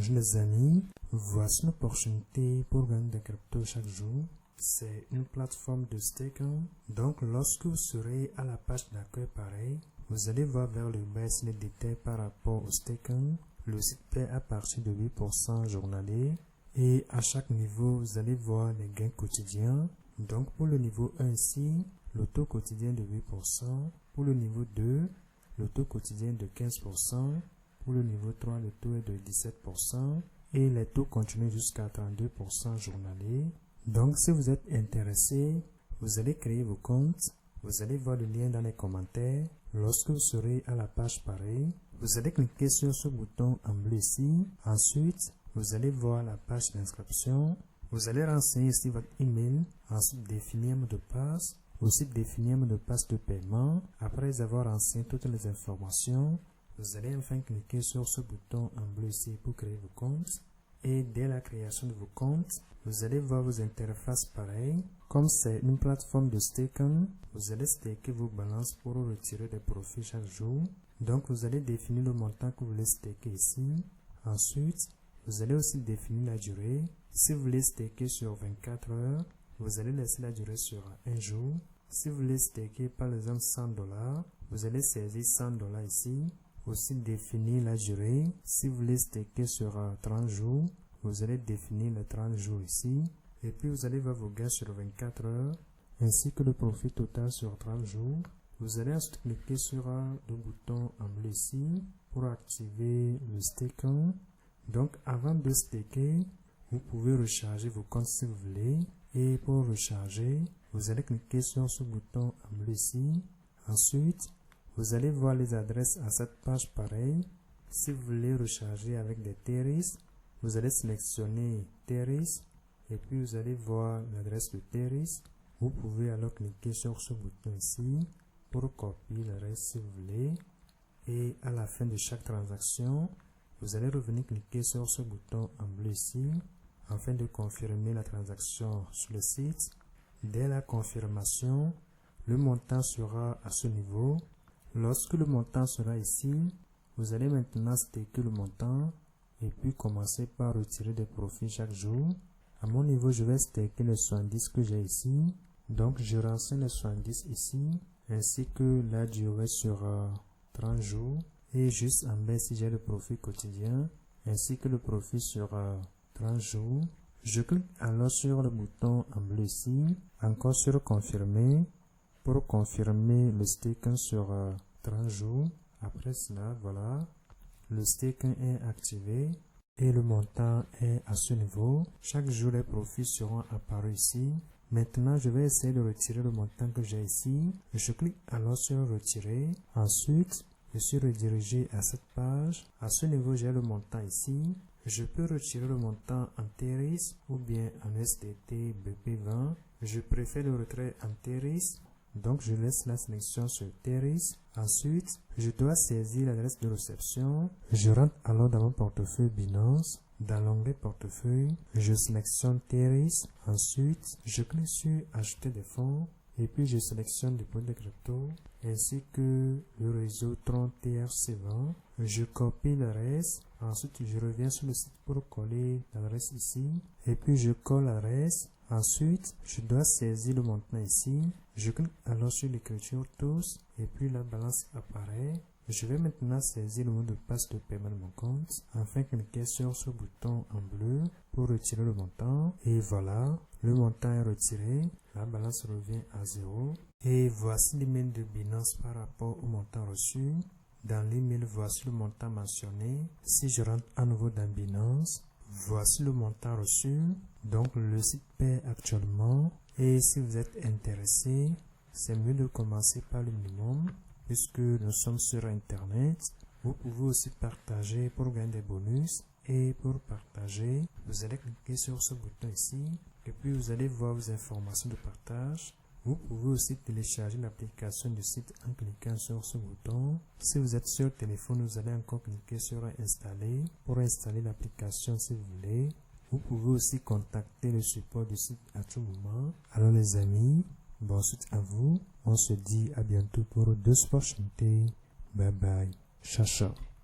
Bonjour les amis, voici une opportunité pour gagner des cryptos chaque jour. C'est une plateforme de staking. Donc lorsque vous serez à la page d'accueil pareil, vous allez voir vers le bas les détails par rapport au staking. Le site paie à partir de 8% journalier et à chaque niveau vous allez voir les gains quotidiens. Donc pour le niveau 1 ici, le taux quotidien de 8%. Pour le niveau 2, le taux quotidien de 15%. Pour le niveau 3, le taux est de 17% et les taux continuent jusqu'à 32% journalier. Donc, si vous êtes intéressé, vous allez créer vos comptes. Vous allez voir le lien dans les commentaires. Lorsque vous serez à la page pareil, vous allez cliquer sur ce bouton en bleu ici. Ensuite, vous allez voir la page d'inscription. Vous allez renseigner ici votre email. Ensuite, définir un mot de passe. Aussi, définir un mot de passe de paiement. Après avoir renseigné toutes les informations, vous allez enfin cliquer sur ce bouton en bleu ici pour créer vos comptes. Et dès la création de vos comptes, vous allez voir vos interfaces pareilles. Comme c'est une plateforme de staking, vous allez staker vos balances pour retirer des profits chaque jour. Donc vous allez définir le montant que vous voulez staker ici. Ensuite, vous allez aussi définir la durée. Si vous voulez staker sur 24 heures, vous allez laisser la durée sur un jour. Si vous voulez staker par exemple $100, vous allez saisir $100 ici. Aussi définir la durée. Si vous voulez staker sur 30 jours, vous allez définir les 30 jours ici. Et puis vous allez voir vos gains sur 24 heures, ainsi que le profit total sur 30 jours. Vous allez ensuite cliquer sur le bouton en bleu ici pour activer le staking. Donc avant de staker, vous pouvez recharger vos comptes si vous voulez. Et pour recharger, vous allez cliquer sur ce bouton en bleu ici. Ensuite, vous allez voir les adresses à cette page pareille. Si vous voulez recharger avec des Theris, vous allez sélectionner Theris et puis vous allez voir l'adresse de Theris. Vous pouvez alors cliquer sur ce bouton ici pour copier l'adresse si vous voulez. Et à la fin de chaque transaction, vous allez revenir cliquer sur ce bouton en bleu ici afin de confirmer la transaction sur le site. Dès la confirmation, le montant sera à ce niveau. Lorsque le montant sera ici, vous allez maintenant staker le montant et puis commencer par retirer des profits chaque jour. À mon niveau, je vais staker les 70 que j'ai ici. Donc, je renseigne les 70 ici, ainsi que la durée sur 30 jours. Et juste en bas, si j'ai le profit quotidien, ainsi que le profit sur 30 jours. Je clique alors sur le bouton en bleu ici, encore sur confirmer, pour confirmer le staking sur 30 jours. Après cela, voilà, le staking est activé et le montant est à ce niveau. Chaque jour, les profits seront apparus ici. Maintenant, je vais essayer de retirer le montant que j'ai ici. Je clique alors sur retirer. Ensuite, je suis redirigé à cette page. À ce niveau, j'ai le montant ici. Je peux retirer le montant en Theris ou bien en STT BP20. Je préfère le retrait en Theris. Donc, je laisse la sélection sur Theris. Ensuite, je dois saisir l'adresse de réception. Je rentre alors dans mon portefeuille Binance. Dans l'onglet portefeuille, je sélectionne Theris. Ensuite, je clique sur Ajouter des fonds. Et puis, je sélectionne dépôt de crypto ainsi que le réseau Tron TRC20. Je copie l'adresse. Ensuite, je reviens sur le site pour coller l'adresse ici. Et puis, je colle l'adresse. Ensuite, je dois saisir le montant ici. Je clique alors sur l'écriture tous et puis la balance apparaît. Je vais maintenant saisir le mot de passe de paiement de mon compte. Enfin, cliquer sur ce bouton en bleu pour retirer le montant. Et voilà, le montant est retiré. La balance revient à 0. Et voici l'email de Binance par rapport au montant reçu. Dans l'email, voici le montant mentionné. Si je rentre à nouveau dans Binance, voici le montant reçu. Donc, le site paie actuellement. Et si vous êtes intéressé, c'est mieux de commencer par le minimum puisque nous sommes sur Internet. Vous pouvez aussi partager pour gagner des bonus. Et pour partager, vous allez cliquer sur ce bouton ici. Et puis, vous allez voir vos informations de partage. Vous pouvez aussi télécharger l'application du site en cliquant sur ce bouton. Si vous êtes sur téléphone, vous allez encore cliquer sur installer pour installer l'application si vous voulez. Vous pouvez aussi contacter le support du site à tout moment. Alors les amis, bonne suite à vous. On se dit à bientôt pour d'autres opportunités. Bye bye. Ciao, ciao.